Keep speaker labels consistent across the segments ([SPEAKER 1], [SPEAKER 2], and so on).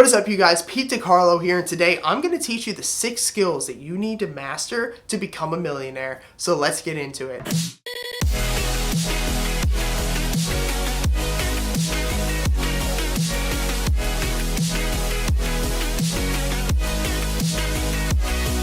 [SPEAKER 1] What is up, you guys? Pete DiCarlo here, and today I'm going to teach you the 6 skills that you need to master to become a millionaire. So let's get into it.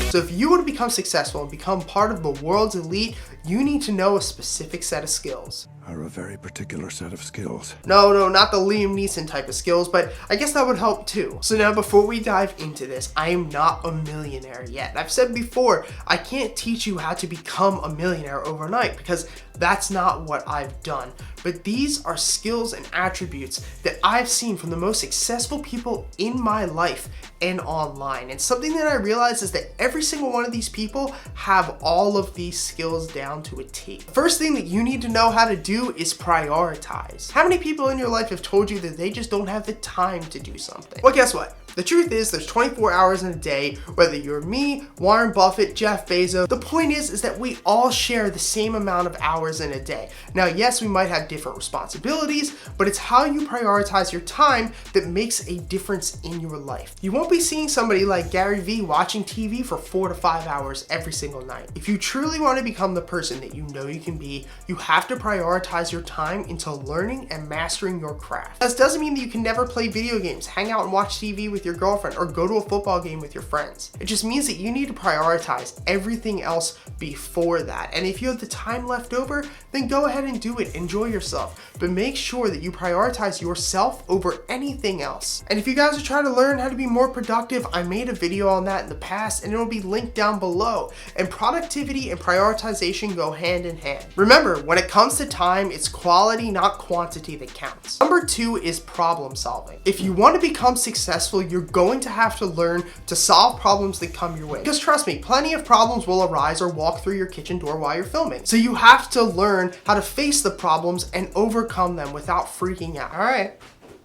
[SPEAKER 1] So if you want to become successful and become part of the world's elite, you need to know a specific set of skills.
[SPEAKER 2] Are a very particular set of skills.
[SPEAKER 1] No, not the Liam Neeson type of skills, but I guess that would help too. So now before we dive into this, I am not a millionaire yet. I've said before, I can't teach you how to become a millionaire overnight because that's not what I've done. But these are skills and attributes that I've seen from the most successful people in my life and online. And something that I realized is that every single one of these people have all of these skills down to a T. The first thing that you need to know how to do is prioritize. How many people in your life have told you that they just don't have the time to do something? Well, guess what? The truth is there's 24 hours in a day, whether you're me, Warren Buffett, Jeff Bezos. The point is that we all share the same amount of hours in a day. Now, yes, we might have different responsibilities, but it's how you prioritize your time that makes a difference in your life. You won't be seeing somebody like Gary Vee watching TV for 4 to 5 hours every single night. If you truly want to become the person that you know you can be, you have to prioritize your time into learning and mastering your craft. This doesn't mean that you can never play video games, hang out and watch TV with your girlfriend, or go to a football game with your friends. It just means that you need to prioritize everything else before that. And if you have the time left over, then go ahead and do it. Enjoy yourself. But make sure that you prioritize yourself over anything else. And if you guys are trying to learn how to be more productive, I made a video on that in the past and it will be linked down below. And productivity and prioritization go hand in hand. Remember, when it comes to time, it's quality, not quantity that counts. Number 2 is problem solving. If you want to become successful, you're going to have to learn to solve problems that come your way. Because trust me, plenty of problems will arise or walk through your kitchen door while you're filming. So you have to learn how to face the problems and overcome them without freaking out. All right.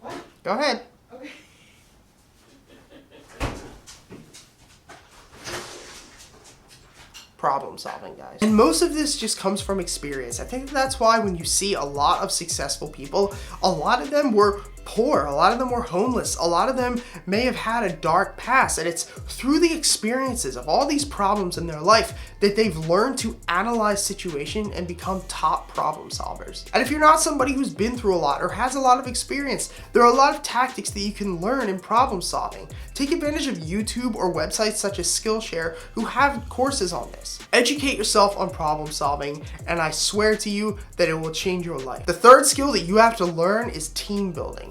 [SPEAKER 3] What?
[SPEAKER 1] Go ahead.
[SPEAKER 3] Okay.
[SPEAKER 1] Problem solving, guys. And most of this just comes from experience. I think that's why when you see a lot of successful people, a lot of them were poor, a lot of them were homeless, a lot of them may have had a dark past, and it's through the experiences of all these problems in their life that they've learned to analyze situation and become top problem solvers. And if you're not somebody who's been through a lot or has a lot of experience, there are a lot of tactics that you can learn in problem solving. Take advantage of YouTube or websites such as Skillshare who have courses on this. Educate yourself on problem solving, and I swear to you that it will change your life. The third skill that you have to learn is team building.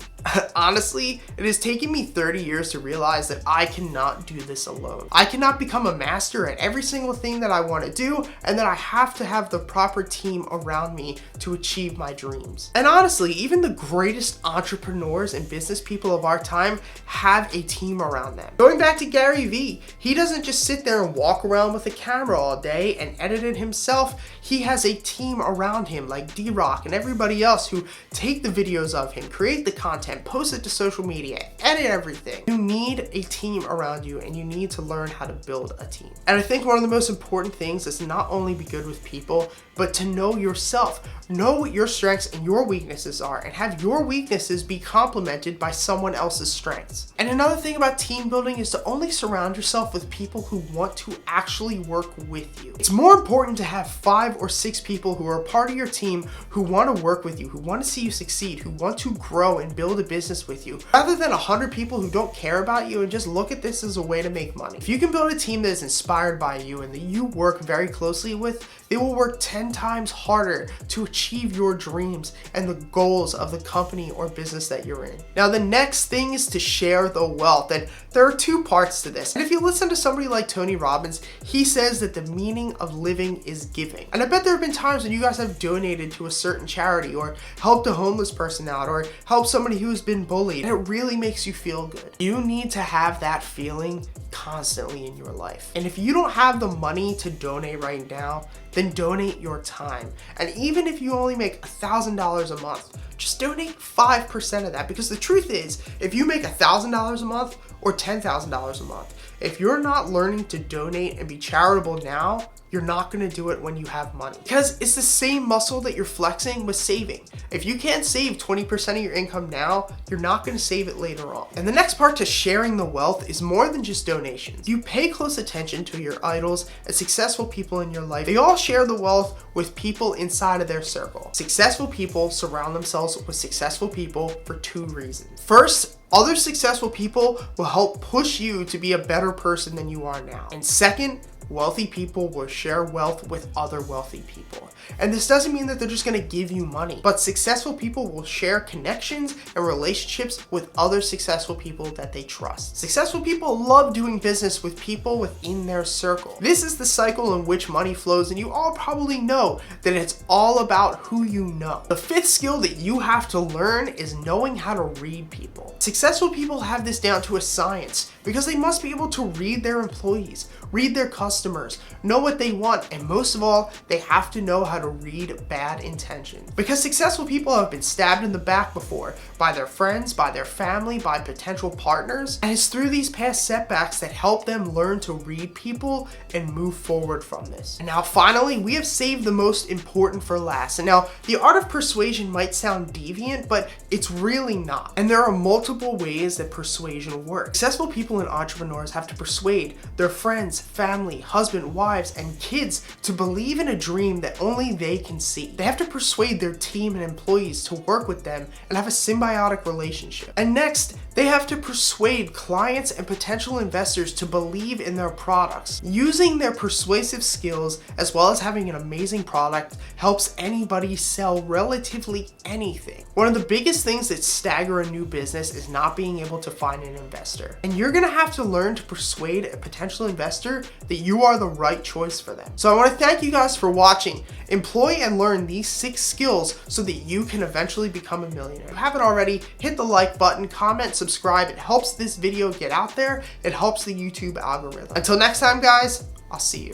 [SPEAKER 1] Honestly, it has taken me 30 years to realize that I cannot do this alone. I cannot become a master at every single thing that I want to do, and that I have to have the proper team around me to achieve my dreams. And honestly, even the greatest entrepreneurs and business people of our time have a team around them. Going back to Gary Vee, he doesn't just sit there and walk around with a camera all day and edit it himself. He has a team around him like D-Rock and everybody else who take the videos of him, create the content, post it to social media, edit everything. You need a team around you, and you need to learn how to build a team. And I think one of the most important things is to not only be good with people, but to know yourself. Know what your strengths and your weaknesses are, and have your weaknesses be complemented by someone else's strengths. And another thing about team building is to only surround yourself with people who want to actually work with you. It's more important to have 5 or 6 people who are a part of your team who want to work with you, who want to see you succeed, who want to grow and build a business with you, rather than 100 people who don't care about you and just look at this as a way to make money. If you can build a team that is inspired by you and that you work very closely with, they will work 10 times harder to achieve your dreams and the goals of the company or business that you're in. Now, the next thing is to share the wealth, and there are 2 parts to this. And if you listen to somebody like Tony Robbins, he says that the meaning of living is giving. And I bet there have been times when you guys have donated to a certain charity or helped a homeless person out or helped somebody who's been bullied, and it really makes you feel good. You need to have that feeling constantly in your life. And if you don't have the money to donate right now, then donate your time. And even if you only make $1,000 a month, just donate 5% of that, because the truth is, if you make $1,000 a month, or $10,000 a month. If you're not learning to donate and be charitable now, you're not gonna do it when you have money. Because it's the same muscle that you're flexing with saving. If you can't save 20% of your income now, you're not gonna save it later on. And the next part to sharing the wealth is more than just donations. You pay close attention to your idols and successful people in your life. They all share the wealth with people inside of their circle. Successful people surround themselves with successful people for 2 reasons. First, other successful people will help push you to be a better person than you are now. And second, wealthy people will share wealth with other wealthy people. And this doesn't mean that they're just gonna give you money, but successful people will share connections and relationships with other successful people that they trust. Successful people love doing business with people within their circle. This is the cycle in which money flows, and you all probably know that it's all about who you know. The 5th skill that you have to learn is knowing how to read people. Successful people have this down to a science because they must be able to read their employees, read their customers, know what they want, and most of all, they have to know how to read bad intention. Because successful people have been stabbed in the back before by their friends, by their family, by potential partners, and it's through these past setbacks that help them learn to read people and move forward from this. And now finally, we have saved the most important for last. And now, the art of persuasion might sound deviant, but it's really not. And there are multiple ways that persuasion works. Successful people and entrepreneurs have to persuade their friends, family, husband, wives, and kids to believe in a dream that only they can see. They have to persuade their team and employees to work with them and have a symbiotic relationship. And next, they have to persuade clients and potential investors to believe in their products. Using their persuasive skills as well as having an amazing product helps anybody sell relatively anything. One of the biggest things that stagger a new business is not being able to find an investor. And you're gonna have to learn to persuade a potential investor that you are the right choice for them. So I wanna thank you guys for watching. Employ and learn these 6 skills so that you can eventually become a millionaire. If you haven't already, hit the like button, comment, subscribe. It helps this video get out there. It helps the YouTube algorithm. Until next time, guys, I'll see you.